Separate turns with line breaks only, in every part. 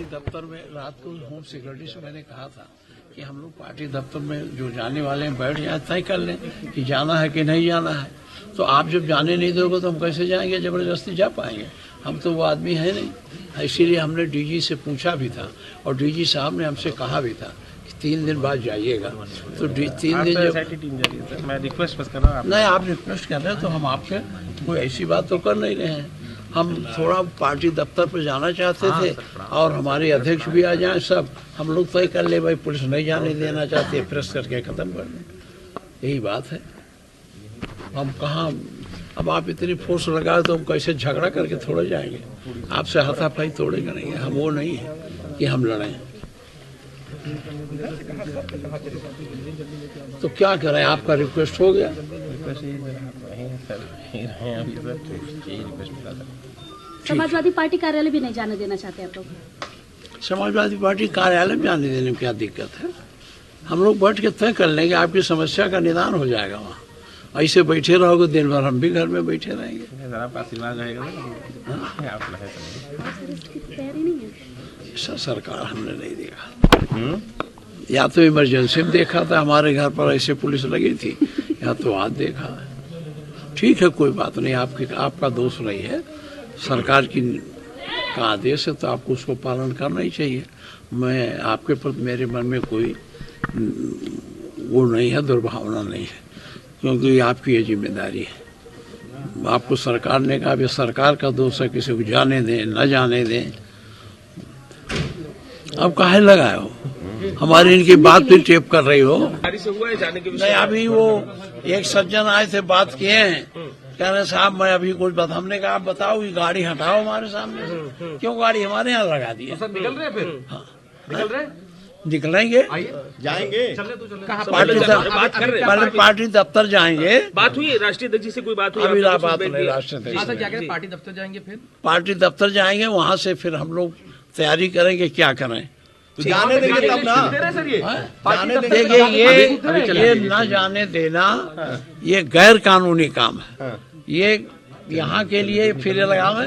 दफ्तर में रात को होम सिक्योरिटी से मैंने कहा था कि हम लोग पार्टी दफ्तर में जो जाने वाले हैं बैठ जाए, तय कर लें कि जाना है कि नहीं जाना है। तो आप जब जाने नहीं दोगे तो हम कैसे जाएंगे, जबरदस्ती जा पाएंगे? हम तो वो आदमी है नहीं। इसीलिए हमने डीजी से पूछा भी था और डीजी साहब ने हमसे कहा भी था कि 3 दिन बाद जाइएगा। तो 3 दिन जब
मैं रिक्वेस्ट बस कर रहा हूँ,
नहीं आप रिक्वेस्ट कर रहे हैं तो हम आपसे कोई ऐसी बात तो कर नहीं रहे हैं। हम थोड़ा पार्टी दफ्तर पर जाना चाहते थे और हमारे अध्यक्ष भी आ जाएं, सब हम लोग तय कर ले भाई पुलिस नहीं जाने देना चाहती है, प्रेस करके खत्म कर दें, यही बात है। हम कहाँ अब आप इतनी फोर्स लगाए तो हम कैसे झगड़ा करके थोड़े जाएंगे? आपसे हाथापाई तोड़ेगा नहीं, हम वो नहीं है कि हम लड़ें। तो क्या करें, आपका रिक्वेस्ट हो गया?
समाजवादी पार्टी कार्यालय भी नहीं जाने देना चाहते आप लोग?
समाजवादी पार्टी कार्यालय में जाने देने में क्या दिक्कत है? हम लोग बैठ के तय कर लेंगे, आपकी समस्या का निदान हो जाएगा। वहाँ ऐसे बैठे रहोगे दिन भर, हम भी घर में बैठे रहेंगे। ऐसा सरकार हमने नहीं देखा। या तो इमरजेंसी में देखा था, हमारे घर पर ऐसे पुलिस लगी थी, या तो आज देखा है। ठीक है, कोई बात नहीं, आपका दोष नहीं है, सरकार का आदेश है तो आपको उसको पालन करना ही चाहिए। मैं आपके प्रति मेरे मन में कोई वो नहीं है, दुर्भावना नहीं है, क्योंकि आपकी ये जिम्मेदारी है। आपको सरकार ने कहा, सरकार का दोष है, किसी को जाने दें न जाने दें। अब काहे लगाए हो? हमारी इनकी बात भी टेप कर रही हो। नहीं, अभी वो एक सज्जन आए थे, बात किए हैं, कह रहे साहब मैं अभी कुछ बात, हमने कहा आप बताओ, ये गाड़ी हटाओ हमारे सामने से। क्यों गाड़ी हमारे यहाँ लगा दी है?
तो निकल रहे हैं फिर? हाँ, निकल रहे
निकलेंगे,
जाएंगे।
पहले पार्टी दफ्तर जाएंगे।
बात हुई राष्ट्रीय अध्यक्ष जी से? कोई बात हुई?
अभी बात नहीं, राष्ट्रीय अध्यक्ष
पार्टी दफ्तर जाएंगे, फिर
पार्टी दफ्तर जाएंगे, वहाँ से फिर हम लोग तैयारी करेंगे क्या करें।
तो जाने देंगे तब ना,
जाने देंगे। ये न जाने देना ये गैर कानूनी काम है। ये यहाँ के लिए फिर लगावे,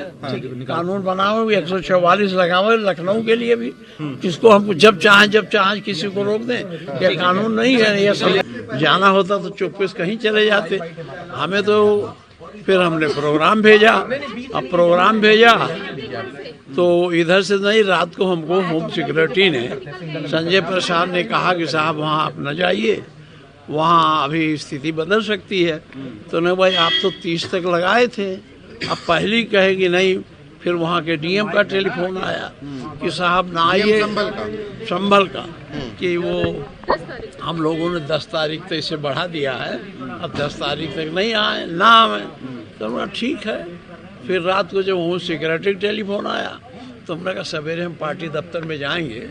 कानून बनावे, 144 लगावे लखनऊ के लिए भी, किसको हम जब चाहें किसी को रोक दें, ये कानून नहीं है। ये सब जाना होता तो चुपचाप कहीं चले जाते। हमें तो फिर हमने प्रोग्राम भेजा, अब प्रोग्राम भेजा तो इधर से नहीं, रात को हमको होम सिक्योरिटी ने, संजय प्रसाद ने कहा कि साहब वहाँ आप न जाइए, वहाँ अभी स्थिति बदल सकती है। तो नहीं भाई, आप तो 30 तक लगाए थे, अब पहली कहेगी नहीं। फिर वहाँ के डीएम का टेलीफोन आया कि साहब ना आइए, संभल का, कि वो हम लोगों ने 10 तारीख तक इसे बढ़ा दिया है, अब 10 तारीख तक नहीं आए ना आए। तो ठीक है। फिर रात को जब होम सिक्योरिटी टेलीफोन आया तो हमने कहा सवेरे हम पार्टी दफ्तर में जाएंगे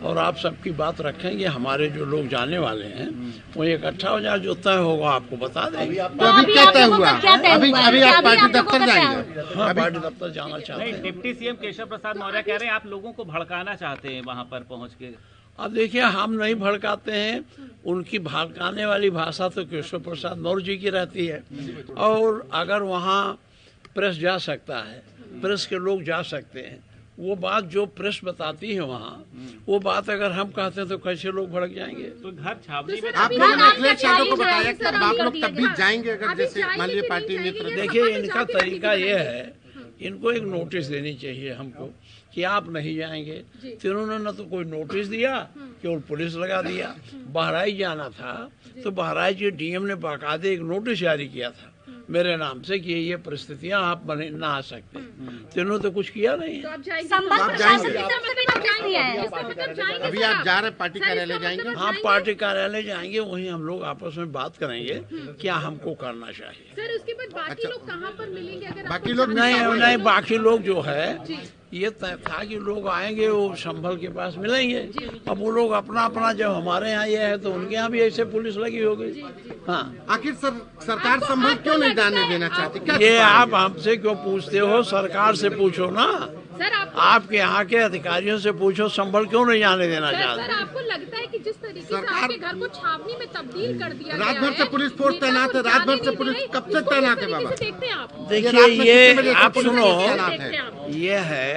और आप सबकी बात रखेंगे, हमारे जो लोग जाने वाले हैं वो इकट्ठा हो जाए, जो तय होगा आपको बता देंगे।
तो अभी क्या तय हुआ? अभी आप पार्टी दफ्तर जाएंगे?
हाँ, पार्टी दफ्तर जाना चाहते हैं।
डिप्टी सीएम केशव प्रसाद मौर्य कह रहे हैं आप लोगों को भड़काना चाहते हैं वहां पर पहुंच के।
अब देखिए, हम नहीं भड़काते हैं, उनकी भड़काने वाली भाषा तो केशव प्रसाद मौर्य जी की रहती है। और अगर वहाँ प्रेस जा सकता है, प्रेस के लोग जा सकते हैं, वो बात जो प्रेस बताती है वहाँ, वो बात अगर हम कहते हैं तो कैसे लोग भड़क जाएंगे?
तो घर छावनी में
आप लोगों ने अखिलेश यादव को बताया कि आप लोग तब भी जाएंगे अगर जैसे मान लीजिए पार्टी नेतृत्व।
देखिए, इनका तरीका ये है, इनको एक नोटिस देनी चाहिए हमको कि आप नहीं जाएंगे। तो इन्होंने न तो कोई नोटिस दिया, केवल पुलिस लगा दिया। बहराइच जाना था तो बहराइच के डीएम ने बाकायदे एक नोटिस जारी किया था मेरे नाम से कि ये परिस्थितियां आप ना आ सकते। तो इन्होंने तो कुछ किया नहीं है।
अभी आप जा रहे पार्टी कार्यालय जाएंगे?
हाँ, पार्टी कार्यालय जाएंगे, वहीं हम लोग आपस में बात करेंगे क्या हमको करना चाहिए।
सर, उसके बाद बाकी लोग कहाँ पर मिलेंगे? अगर
बाकी लोग
नहीं, बाकी लोग जो है ये तय था कि लोग आएंगे, वो संभल के पास मिलेंगे। अब वो लोग अपना जब हमारे यहाँ ये है तो उनके यहाँ भी ऐसे पुलिस लगी हो गई। हाँ,
आखिर सरकार संभल क्यों नहीं जाने देना चाहती?
ये आप हमसे क्यों पूछते हो? सरकार से पूछो ना, आपके यहाँ के अधिकारियों से पूछो, संभल क्यों नहीं जाने देना चाहते?
सर, आपको लगता है कि जिस तरीके से आपके घर को छावनी में तब्दील कर दिया
रात भर से पुलिस फोर्स तैनात है, रात भर से पुलिस कब से तैनात है? बाबा
देखते हैं आप,
देखिए, ये आप सुनो, ये है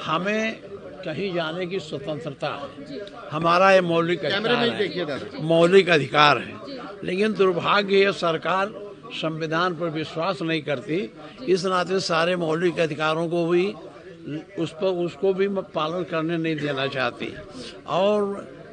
हमें कहीं जाने की स्वतंत्रता है, हमारा ये मौलिक
कैमरे में
अधिकार
देखिए
है,
दादा।
मौलिक अधिकार है। लेकिन दुर्भाग्य है सरकार संविधान पर विश्वास नहीं करती, इस नाते सारे मौलिक अधिकारों को भी उसको भी पालन करने नहीं देना चाहती। और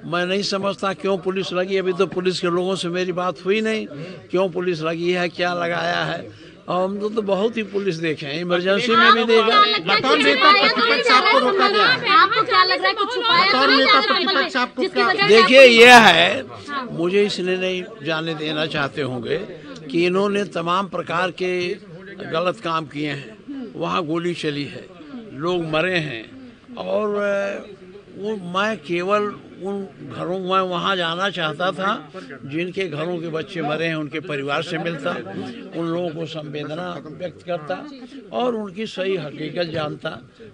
मैं नहीं समझता क्यों पुलिस लगी, अभी तो पुलिस के लोगों से मेरी बात हुई नहीं, क्यों पुलिस लगी है, क्या लगाया है। और हम तो बहुत ही पुलिस देखे हैं, इमरजेंसी में भी देखे।
बतौर नेता प्रतिपक्ष आपको रोका गया है।
आपको क्या लग रहा है कुछ छुपाया
बतौर नेता प्रतिपक्ष आपको क्या?
देखिए यह है, मुझे इसलिए नहीं जाने देना चाहते होंगे कि इन्होंने तमाम प्रकार के गलत काम किए हैं, वहाँ गोली चली है, लोग मरे हैं। और वो मैं केवल उन घरों में वहाँ जाना चाहता था जिनके घरों के बच्चे मरे हैं, उनके परिवार से मिलता, उन लोगों को संवेदना व्यक्त करता और उनकी सही हकीकत जानता।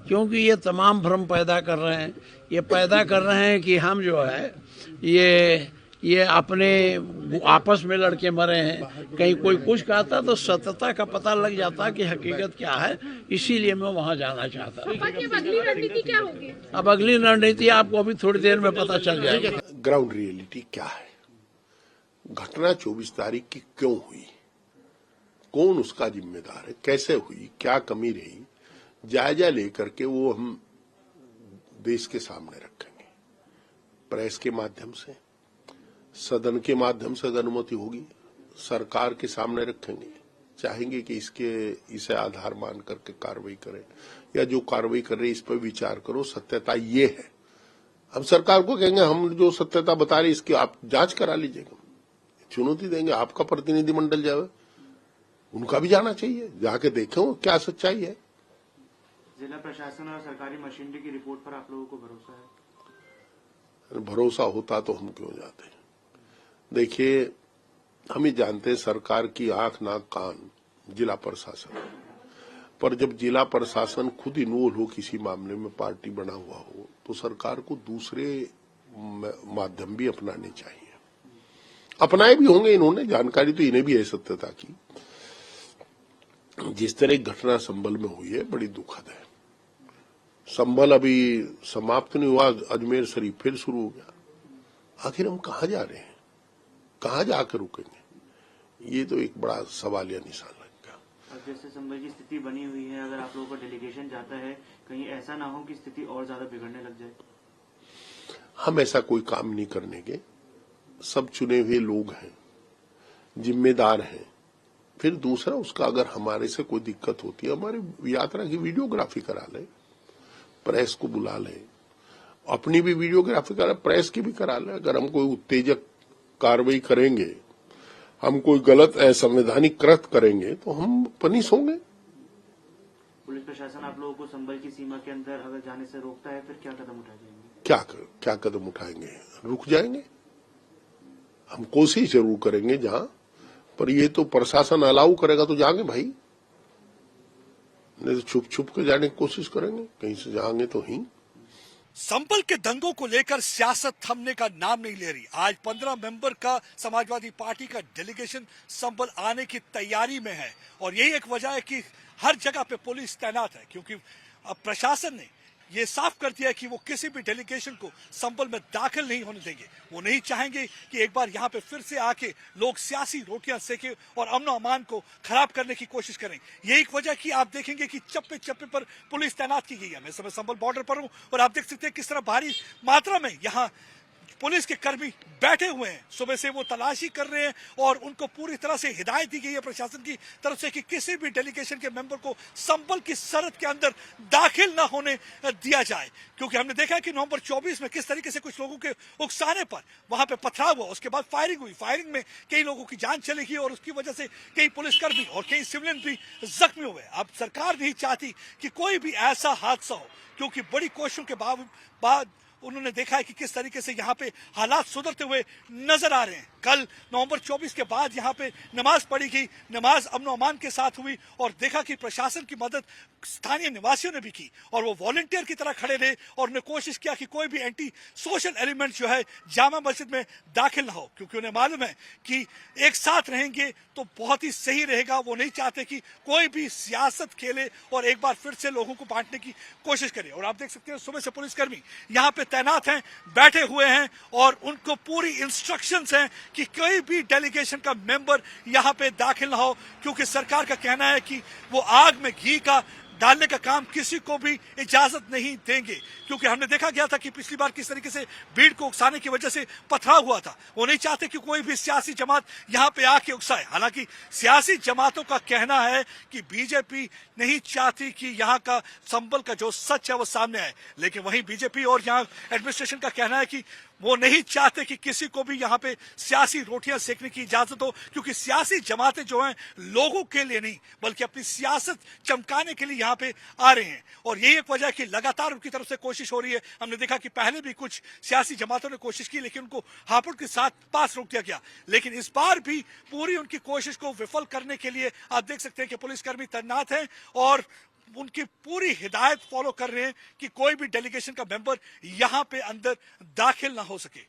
क्योंकि ये तमाम भ्रम पैदा कर रहे हैं, ये पैदा कर रहे हैं कि हम जो है ये अपने आपस में लड़के मरे हैं। कहीं कोई कुछ कहता तो सत्यता का पता लग जाता कि हकीकत क्या है, इसीलिए मैं वहाँ जाना चाहता।
अब अगली रणनीति क्या होगी?
अब अगली रणनीति आपको अभी थोड़ी देर में पता चल जाएगी।
ग्राउंड रियलिटी क्या है, घटना 24 तारीख की क्यों हुई, कौन उसका जिम्मेदार है, कैसे हुई, क्या कमी रही, जायजा लेकर के वो हम देश के सामने रखेंगे। प्रेस के माध्यम से, सदन के माध्यम से अगर अनुमति होगी, सरकार के सामने रखेंगे। चाहेंगे कि इसे आधार मान करके कार्रवाई करें, या जो कार्रवाई कर रही इस पर विचार करो, सत्यता ये है। हम सरकार को कहेंगे हम जो सत्यता बता रहे इसकी आप जांच करा लीजिएगा, चुनौती देंगे। आपका प्रतिनिधिमंडल जाए, उनका भी जाना चाहिए, जाके देखें क्या सच्चाई है।
जिला प्रशासन और सरकारी मशीनरी की रिपोर्ट पर आप लोगों को भरोसा है?
भरोसा होता तो हम क्यों जाते। देखिए, हम ही जानते हैं सरकार की आंख नाक कान जिला प्रशासन, पर जब जिला प्रशासन खुद इन्वॉल्व हो किसी मामले में, पार्टी बना हुआ हो, तो सरकार को दूसरे माध्यम भी अपनाने चाहिए। अपनाए भी होंगे इन्होंने, जानकारी तो इन्हें भी है सत्यता की। जिस तरह घटना संभल में हुई है बड़ी दुखद है। संभल अभी समाप्त नहीं हुआ, अजमेर शरीफ फिर शुरू हो गया। आखिर हम कहाँ जा रहे हैं, कहाँ जाकर रुकेंगे, ये तो एक बड़ा सवालिया निशान लग गया।
अब जैसे संभल की स्थिति बनी हुई है, अगर आप लोगों का डेलीगेशन जाता है, कहीं ऐसा ना हो कि स्थिति और ज्यादा बिगड़ने लग जाए?
हम ऐसा कोई काम नहीं करने के, सब चुने हुए लोग हैं, जिम्मेदार हैं। फिर दूसरा, उसका अगर हमारे से कोई दिक्कत होती है, हमारी यात्रा की वीडियोग्राफी करा ले, प्रेस को बुला ले, अपनी भी वीडियोग्राफी करा, प्रेस की भी करा ले। अगर हम कोई उत्तेजक कार्रवाई करेंगे, हम कोई गलत असंवैधानिक कृत्य करेंगे, तो हम पनिश होंगे।
पुलिस प्रशासन आप लोगों को संभल की सीमा के अंदर अगर जाने से रोकता है, फिर क्या कदम उठाए जाएंगे?
क्या कदम उठाएंगे? रुक जाएंगे। हम कोशिश जरूर करेंगे जहां पर ये तो प्रशासन अलाउ करेगा तो जाएंगे भाई, नहीं तो छुप छुप के जाने की कोशिश करेंगे, कहीं से जाएंगे तो ही।
संभल के दंगों को लेकर सियासत थमने का नाम नहीं ले रही। आज 15 मेंबर का समाजवादी पार्टी का डेलीगेशन संभल आने की तैयारी में है, और यही एक वजह है कि हर जगह पे पुलिस तैनात है, क्योंकि अब प्रशासन ने ये साफ कर दिया कि वो किसी भी डेलीगेशन को संभल में दाखिल नहीं होने देंगे। वो नहीं चाहेंगे कि एक बार यहाँ पे फिर से आके लोग सियासी रोटियां सेके और अमन अमान को खराब करने की कोशिश करें। यही एक वजह कि आप देखेंगे कि चप्पे चप्पे पर पुलिस तैनात की गई है। मैं समय संभल बॉर्डर पर हूँ और आप देख सकते हैं किस तरह भारी मात्रा में यहाँ पुलिस के कर्मी बैठे हुए हैं। सुबह से वो तलाशी कर रहे हैं और उनको पूरी तरह से हिदायत दी गई है प्रशासन की तरफ से कि किसी भी डेलीगेशन के मेंबर को संभल की सरहद के अंदर दाखिल न होने दिया जाए, क्योंकि हमने देखा कि नवंबर 24 में किस तरीके से कुछ लोगों के उकसाने पर वहां पे पथराव हुआ, उसके बाद फायरिंग हुई। फायरिंग में कई लोगों की जान चली गई और उसकी वजह से कई पुलिसकर्मी और कई सिविलियन भी जख्मी हुए। अब सरकार नहीं चाहती कि कोई भी ऐसा हादसा हो, क्योंकि बड़ी कोशिशों के बाद उन्होंने देखा है कि किस तरीके से यहाँ पे हालात सुधरते हुए नजर आ रहे हैं। कल नवंबर 24 के बाद यहाँ पे नमाज पढ़ी गई, नमाज अमन अमान के साथ हुई और देखा कि प्रशासन की मदद स्थानीय निवासियों ने भी की और वो वॉलंटियर की तरह खड़े रहे और उन्होंने कोशिश किया कि कोई भी एंटी सोशल एलिमेंट जो है जामा मस्जिद में दाखिल ना हो, क्योंकि उन्हें मालूम है कि एक साथ रहेंगे तो बहुत ही सही रहेगा। वो नहीं चाहते कि कोई भी सियासत खेले और एक बार फिर से लोगों को बांटने की कोशिश करे। और आप देख सकते हैं सुबह से पुलिसकर्मी यहाँ पे तैनात हैं, बैठे हुए हैं और उनको पूरी इंस्ट्रक्शंस हैं कि कोई भी डेलीगेशन का मेंबर यहाँ पे दाखिल ना हो, क्योंकि सरकार का कहना है कि वो आग में घी का डालने का काम किसी को भी इजाजत नहीं देंगे। क्योंकि हमने देखा गया था कि पिछली बार किस तरीके से भीड़ को उकसाने की वजह से पथराव हुआ था। वो नहीं चाहते कि कोई भी सियासी जमात यहाँ पे आके उकसाए। हालांकि सियासी जमातों का कहना है कि बीजेपी नहीं चाहती कि यहाँ का संभल का जो सच है वो सामने आए, लेकिन वहीं बीजेपी और यहाँ एडमिनिस्ट्रेशन का कहना है कि वो नहीं चाहते कि किसी को भी यहाँ पे सियासी रोटियां सेकने की इजाजत हो, क्योंकि सियासी जमातें जो हैं लोगों के लिए नहीं बल्कि अपनी सियासत चमकाने के लिए यहाँ पे आ रहे हैं। और यही एक वजह है कि लगातार उनकी तरफ से कोशिश हो रही है। हमने देखा कि पहले भी कुछ सियासी जमातों ने कोशिश की, लेकिन उनको हापुड़ के साथ पास रोक दिया गया। लेकिन इस बार भी पूरी उनकी कोशिश को विफल करने के लिए आप देख सकते हैं कि पुलिसकर्मी तैनात हैं और उनकी पूरी हिदायत फॉलो कर रहे हैं कि कोई भी डेलीगेशन का मेंबर यहां पे अंदर दाखिल ना हो सके।